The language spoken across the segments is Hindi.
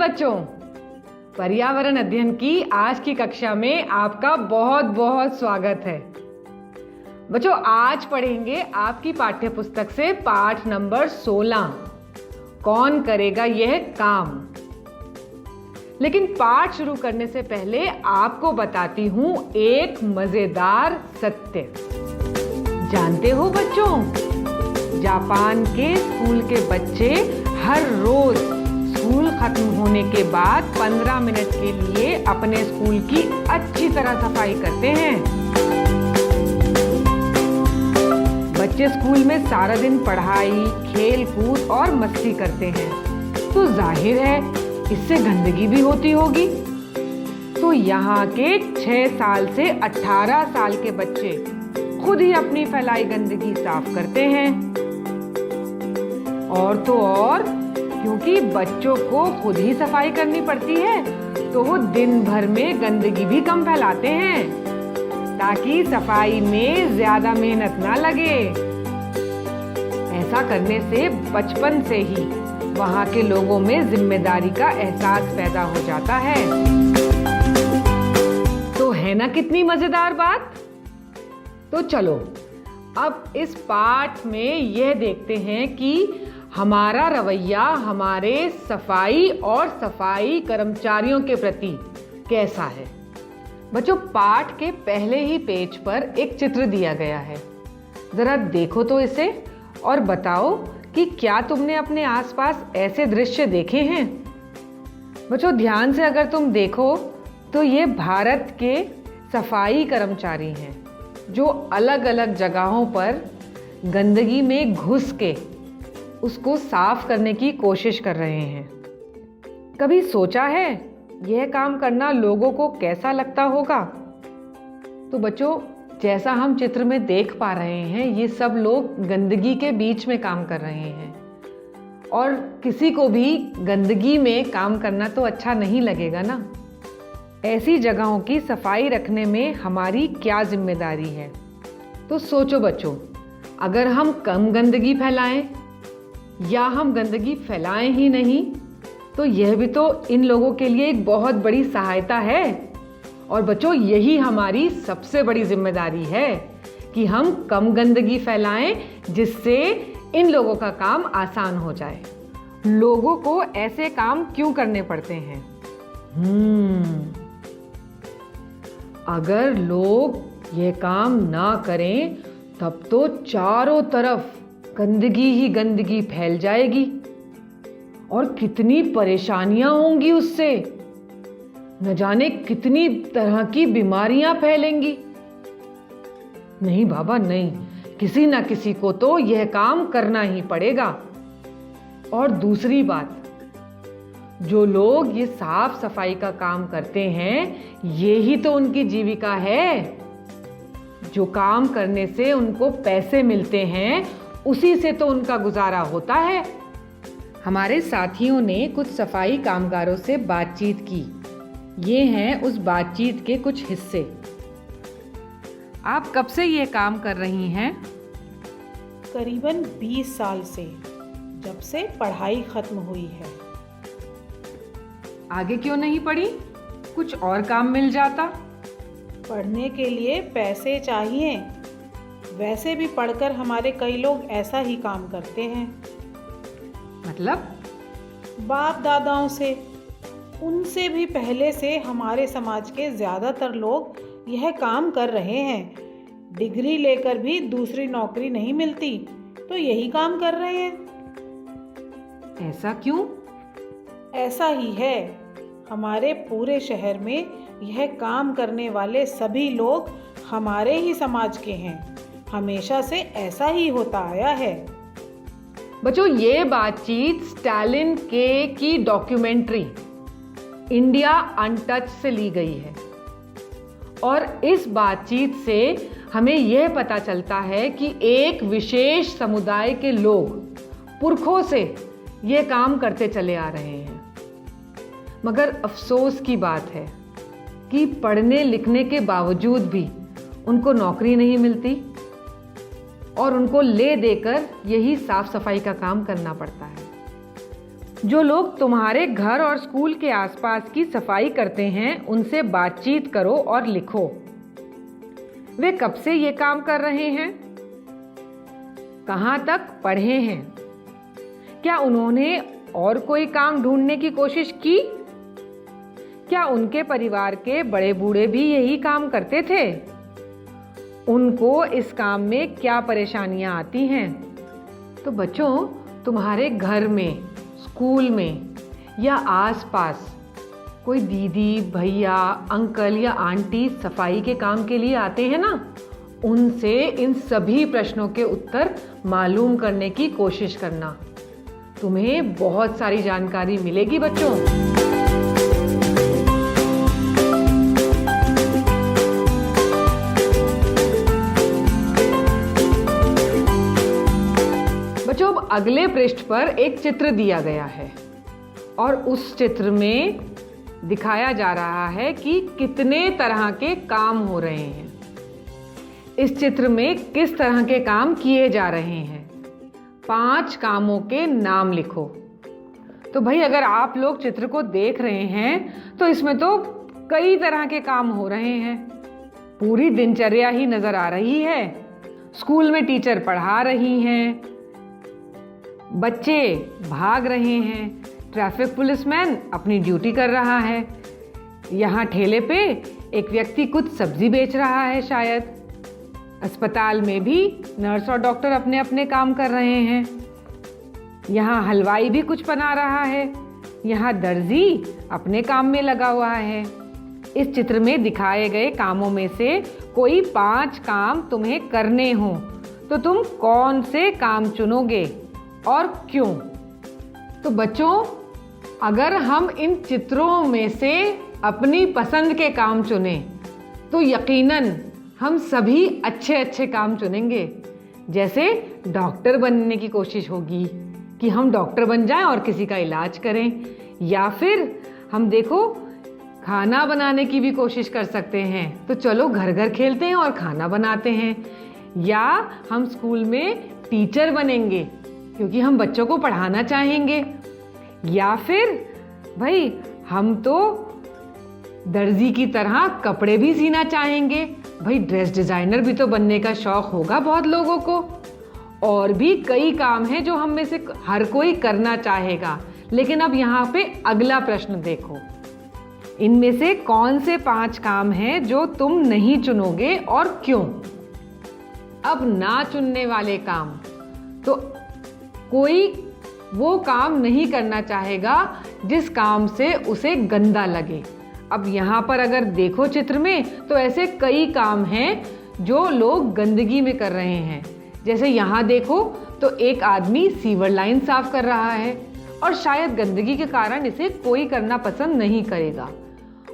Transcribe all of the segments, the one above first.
बच्चों, पर्यावरण अध्ययन की आज की कक्षा में आपका बहुत बहुत स्वागत है। बच्चों, आज पढ़ेंगे आपकी पाठ्य पुस्तक से पाठ नंबर 16, कौन करेगा यह काम। लेकिन पाठ शुरू करने से पहले आपको बताती हूं एक मजेदार सत्य। जानते हो बच्चों, जापान के स्कूल के बच्चे हर रोज स्कूल खत्म होने के बाद 15 मिनट के लिए अपने स्कूल की अच्छी तरह सफाई करते हैं। बच्चे स्कूल में सारा दिन पढ़ाई, खेल कूद और मस्ती करते हैं, तो जाहिर है इससे गंदगी भी होती होगी। तो यहाँ के 6 साल से 18 साल के बच्चे खुद ही अपनी फैलाई गंदगी साफ करते हैं। और तो और, क्योंकि बच्चों को खुद ही सफाई करनी पड़ती है, तो वो दिन भर में गंदगी भी कम फैलाते हैं, ताकि सफाई में ज्यादा मेहनत ना लगे। ऐसा करने से बचपन से ही वहाँ के लोगों में जिम्मेदारी का एहसास पैदा हो जाता है। तो है ना कितनी मजेदार बात। तो चलो अब इस पाठ में यह देखते हैं कि हमारा रवैया हमारे सफाई और सफाई कर्मचारियों के प्रति कैसा है। बच्चों, पाठ के पहले ही पेज पर एक चित्र दिया गया है। जरा देखो तो इसे और बताओ कि क्या तुमने अपने आसपास ऐसे दृश्य देखे हैं। बच्चों, ध्यान से अगर तुम देखो तो ये भारत के सफाई कर्मचारी हैं, जो अलग अलग जगहों पर गंदगी में घुस के उसको साफ करने की कोशिश कर रहे हैं। कभी सोचा है यह काम करना लोगों को कैसा लगता होगा? तो बच्चों, जैसा हम चित्र में देख पा रहे हैं, ये सब लोग गंदगी के बीच में काम कर रहे हैं, और किसी को भी गंदगी में काम करना तो अच्छा नहीं लगेगा ना। ऐसी जगहों की सफाई रखने में हमारी क्या जिम्मेदारी है। तो सोचो बच्चों, अगर हम कम गंदगी फैलाएं या हम गंदगी फैलाएं ही नहीं, तो यह भी तो इन लोगों के लिए एक बहुत बड़ी सहायता है। और बच्चों, यही हमारी सबसे बड़ी जिम्मेदारी है कि हम कम गंदगी फैलाएं, जिससे इन लोगों का काम आसान हो जाए। लोगों को ऐसे काम क्यों करने पड़ते हैं? अगर लोग ये काम ना करें, तब तो चारों तरफ गंदगी ही गंदगी फैल जाएगी और कितनी परेशानियां होंगी उससे। न जाने कितनी तरह की बीमारियां फैलेंगी। नहीं बाबा नहीं, किसी ना किसी को तो यह काम करना ही पड़ेगा। और दूसरी बात, जो लोग ये साफ सफाई का काम करते हैं, ये ही तो उनकी जीविका है। जो काम करने से उनको पैसे मिलते हैं, उसी से तो उनका गुजारा होता है। हमारे साथियों ने कुछ सफाई कामगारों से बातचीत की। ये हैं उस बातचीत के कुछ हिस्से। आप कब से ये काम कर रही हैं? करीबन 20 साल से, जब से पढ़ाई खत्म हुई है। आगे क्यों नहीं पढ़ी? कुछ और काम मिल जाता। पढ़ने के लिए पैसे चाहिए। वैसे भी पढ़कर हमारे कई लोग ऐसा ही काम करते हैं। मतलब? बाप दादाओं से, उनसे भी पहले से हमारे समाज के ज़्यादातर लोग यह काम कर रहे हैं। डिग्री लेकर भी दूसरी नौकरी नहीं मिलती, तो यही काम कर रहे हैं। ऐसा क्यों? ऐसा ही है। हमारे पूरे शहर में यह काम करने वाले सभी लोग हमारे ही समाज के हैं। हमेशा से ऐसा ही होता आया है। बच्चों, ये बातचीत स्टालिन की डॉक्यूमेंट्री इंडिया अनटच से ली गई है। और इस बातचीत से हमें यह पता चलता है कि एक विशेष समुदाय के लोग पुरखों से ये काम करते चले आ रहे हैं। मगर अफसोस की बात है कि पढ़ने लिखने के बावजूद भी उनको नौकरी नहीं मिलती और उनको ले देकर यही साफ सफाई का काम करना पड़ता है। जो लोग तुम्हारे घर और स्कूल के आसपास की सफाई करते हैं उनसे बातचीत करो और लिखो। वे कब से ये काम कर रहे हैं? कहाँ तक पढ़े हैं? क्या उन्होंने और कोई काम ढूंढने की कोशिश की? क्या उनके परिवार के बड़े बूढ़े भी यही काम करते थे? उनको इस काम में क्या परेशानियां आती हैं? तो बच्चों, तुम्हारे घर में, स्कूल में या आसपास कोई दीदी, भैया, अंकल या आंटी सफाई के काम के लिए आते हैं ना, उनसे इन सभी प्रश्नों के उत्तर मालूम करने की कोशिश करना। तुम्हें बहुत सारी जानकारी मिलेगी बच्चों। बच्चों, अब अगले पृष्ठ पर एक चित्र दिया गया है और उस चित्र में दिखाया जा रहा है कि कितने तरह के काम हो रहे हैं। इस चित्र में किस तरह के काम किए जा रहे हैं? 5 कामों के नाम लिखो। तो भाई, अगर आप लोग चित्र को देख रहे हैं तो इसमें तो कई तरह के काम हो रहे हैं। पूरी दिनचर्या ही नजर आ रही है। स्कूल में टीचर पढ़ा रही हैं, बच्चे भाग रहे हैं, ट्रैफिक पुलिसमैन अपनी ड्यूटी कर रहा है, यहाँ ठेले पे एक व्यक्ति कुछ सब्जी बेच रहा है शायद, अस्पताल में भी नर्स और डॉक्टर अपने अपने काम कर रहे हैं, यहाँ हलवाई भी कुछ बना रहा है, यहाँ दर्जी अपने काम में लगा हुआ है। इस चित्र में दिखाए गए कामों में से कोई 5 काम तुम्हें करने हो तो तुम कौन से काम चुनोगे और क्यों? तो बच्चों, अगर हम इन चित्रों में से अपनी पसंद के काम चुने तो यकीनन हम सभी अच्छे अच्छे काम चुनेंगे। जैसे डॉक्टर बनने की कोशिश होगी कि हम डॉक्टर बन जाएं और किसी का इलाज करें, या फिर हम देखो खाना बनाने की भी कोशिश कर सकते हैं, तो चलो घर घर खेलते हैं और खाना बनाते हैं, या हम स्कूल में टीचर बनेंगे क्योंकि हम बच्चों को पढ़ाना चाहेंगे, या फिर भाई हम तो दर्जी की तरह कपड़े भी सीना चाहेंगे। भाई ड्रेस डिजाइनर भी तो बनने का शौक होगा बहुत लोगों को। और भी कई काम हैं जो हम में से हर कोई करना चाहेगा। लेकिन अब यहाँ पे अगला प्रश्न देखो, इनमें से कौन से 5 काम हैं जो तुम नहीं चुनोगे और क्यों? अब ना चुनने वाले काम, तो कोई वो काम नहीं करना चाहेगा जिस काम से उसे गंदा लगे। अब यहाँ पर अगर देखो चित्र में, तो ऐसे कई काम हैं जो लोग गंदगी में कर रहे हैं। जैसे यहाँ देखो तो एक आदमी सीवर लाइन साफ कर रहा है और शायद गंदगी के कारण इसे कोई करना पसंद नहीं करेगा।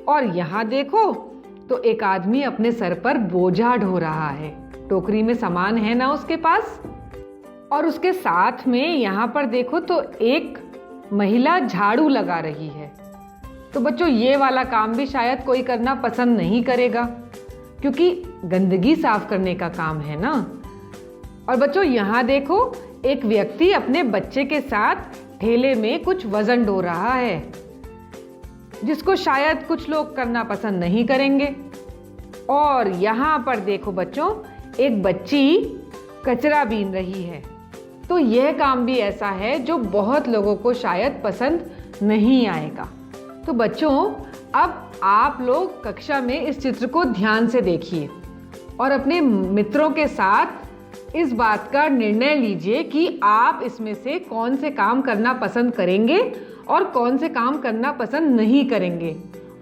और यहाँ देखो तो एक आदमी अपने सर पर बोझा ढो रहा है, टोकरी में सामान है ना उसके पास। और उसके साथ में यहाँ पर देखो तो एक महिला झाड़ू लगा रही है। तो बच्चों, ये वाला काम भी शायद कोई करना पसंद नहीं करेगा क्योंकि गंदगी साफ करने का काम है ना। और बच्चों, यहाँ देखो एक व्यक्ति अपने बच्चे के साथ ठेले में कुछ वजन ढो रहा है, जिसको शायद कुछ लोग करना पसंद नहीं करेंगे। और यहाँ पर देखो बच्चों, एक बच्ची कचरा बीन रही है। तो यह काम भी ऐसा है जो बहुत लोगों को शायद पसंद नहीं आएगा। तो बच्चों, अब आप लोग कक्षा में इस चित्र को ध्यान से देखिए और अपने मित्रों के साथ इस बात का निर्णय लीजिए कि आप इसमें से कौन से काम करना पसंद करेंगे और कौन से काम करना पसंद नहीं करेंगे।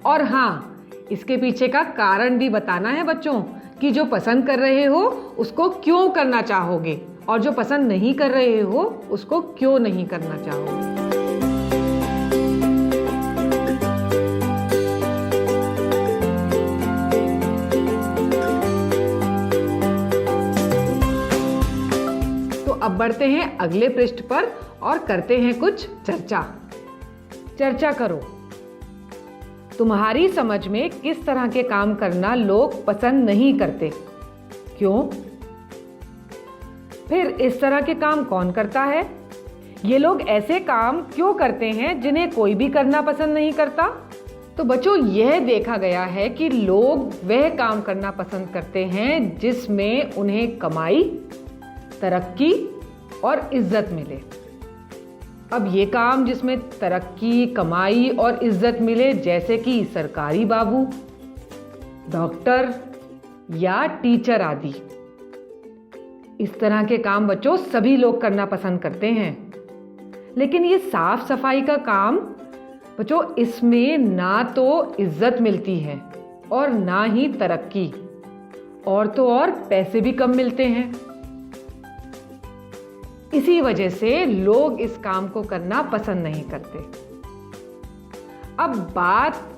और हाँ, इसके पीछे का कारण भी बताना है बच्चों कि जो पसंद कर रहे हो उसको क्यों करना चाहोगे और जो पसंद नहीं कर रहे हो उसको क्यों नहीं करना चाहोगे। तो अब बढ़ते हैं अगले पृष्ठ पर और करते हैं कुछ चर्चा करो। तुम्हारी समझ में किस तरह के काम करना लोग पसंद नहीं करते, क्यों? फिर इस तरह के काम कौन करता है? ये लोग ऐसे काम क्यों करते हैं जिन्हें कोई भी करना पसंद नहीं करता? तो बच्चों, यह देखा गया है कि लोग वह काम करना पसंद करते हैं जिसमें उन्हें कमाई, तरक्की और इज्जत मिले। अब ये काम जिसमें तरक्की, कमाई और इज्जत मिले, जैसे कि सरकारी बाबू, डॉक्टर या टीचर आदि, इस तरह के काम बच्चों सभी लोग करना पसंद करते हैं। लेकिन ये साफ सफाई का काम बच्चों, इसमें ना तो इज्जत मिलती है और ना ही तरक्की, और तो और पैसे भी कम मिलते हैं। इसी वजह से लोग इस काम को करना पसंद नहीं करते। अब बात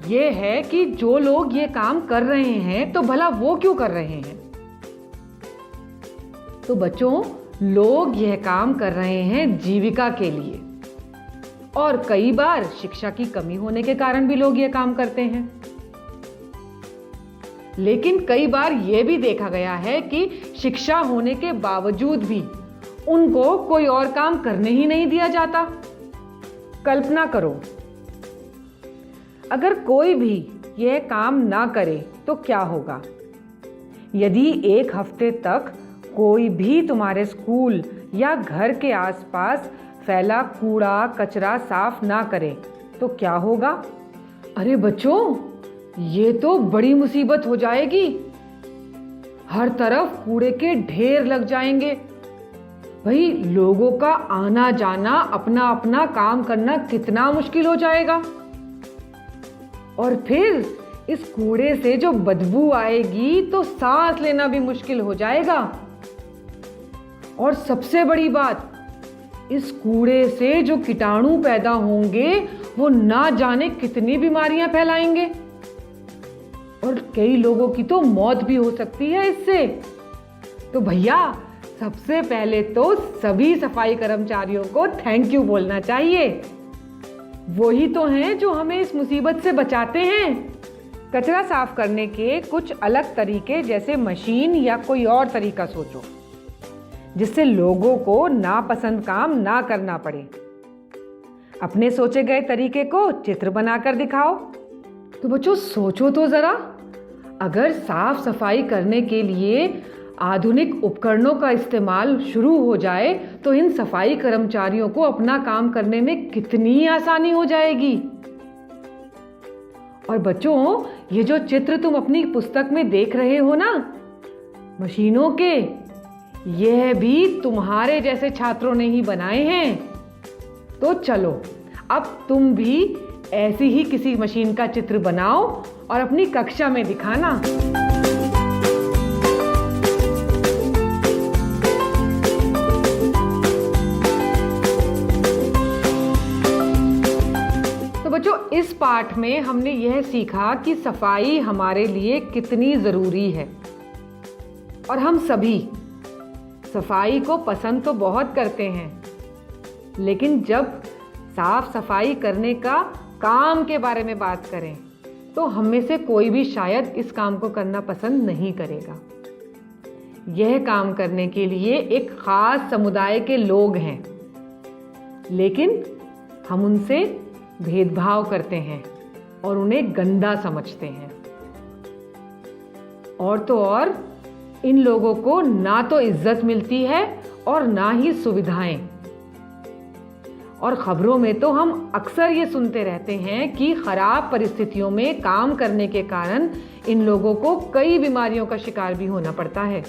यह है कि जो लोग ये काम कर रहे हैं तो भला वो क्यों कर रहे हैं? तो बच्चों, लोग यह काम कर रहे हैं जीविका के लिए, और कई बार शिक्षा की कमी होने के कारण भी लोग यह काम करते हैं। लेकिन कई बार यह भी देखा गया है कि शिक्षा होने के बावजूद भी उनको कोई और काम करने ही नहीं दिया जाता। कल्पना करो, अगर कोई भी यह काम ना करे तो क्या होगा? यदि एक हफ्ते तक कोई भी तुम्हारे स्कूल या घर के आसपास फैला कूड़ा कचरा साफ ना करे तो क्या होगा? अरे बच्चों, ये तो बड़ी मुसीबत हो जाएगी। हर तरफ कूड़े के ढेर लग जाएंगे। भाई, लोगों का आना जाना, अपना अपना काम करना कितना मुश्किल हो जाएगा। और फिर इस कूड़े से जो बदबू आएगी तो सांस लेना भी मुश्किल हो जाएगा। और सबसे बड़ी बात, इस कूड़े से जो कीटाणु पैदा होंगे वो ना जाने कितनी बीमारियां फैलाएंगे, और कई लोगों की तो मौत भी हो सकती है इससे। तो भैया, सबसे पहले तो सभी सफाई कर्मचारियों को थैंक यू बोलना चाहिए। वही तो हैं जो हमें इस मुसीबत से बचाते हैं। कचरा साफ करने के कुछ अलग तरीके, जैसे मशीन या कोई और तरीका सोचो जिससे लोगों को नापसंद काम ना करना पड़े। अपने सोचे गए तरीके को चित्र बनाकर दिखाओ। तो बच्चों, सोचो तो जरा, अगर साफ सफाई करने के लिए आधुनिक उपकरणों का इस्तेमाल शुरू हो जाए तो इन सफाई कर्मचारियों को अपना काम करने में कितनी आसानी हो जाएगी। और बच्चों, ये जो चित्र तुम अपनी पुस्तक में देख रहे हो ना, मशीनों के, यह भी तुम्हारे जैसे छात्रों ने ही बनाए हैं। तो चलो, अब तुम भी ऐसी ही किसी मशीन का चित्र बनाओ और अपनी कक्षा में दिखाना। तो बच्चों, इस पाठ में हमने यह सीखा कि सफाई हमारे लिए कितनी जरूरी है। और हम सभी सफाई को पसंद तो बहुत करते हैं, लेकिन जब साफ सफाई करने का काम के बारे में बात करें तो हम में से कोई भी शायद इस काम को करना पसंद नहीं करेगा। यह काम करने के लिए एक खास समुदाय के लोग हैं, लेकिन हम उनसे भेदभाव करते हैं और उन्हें गंदा समझते हैं। और तो और, इन लोगों को ना तो इज्जत मिलती है और ना ही सुविधाएं। और खबरों में तो हम अक्सर ये सुनते रहते हैं कि खराब परिस्थितियों में काम करने के कारण इन लोगों को कई बीमारियों का शिकार भी होना पड़ता है,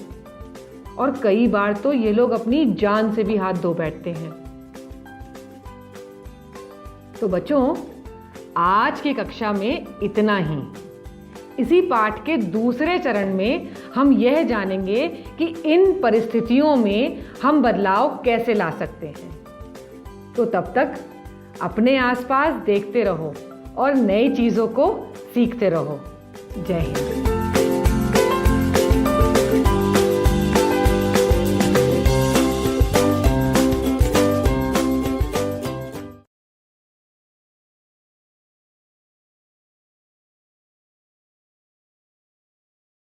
और कई बार तो ये लोग अपनी जान से भी हाथ धो बैठते हैं। तो बच्चों, आज की कक्षा में इतना ही। इसी पाठ के दूसरे चरण में हम यह जानेंगे कि इन परिस्थितियों में हम बदलाव कैसे ला सकते हैं। तो तब तक अपने आसपास देखते रहो और नई चीज़ों को सीखते रहो। जय हिंद।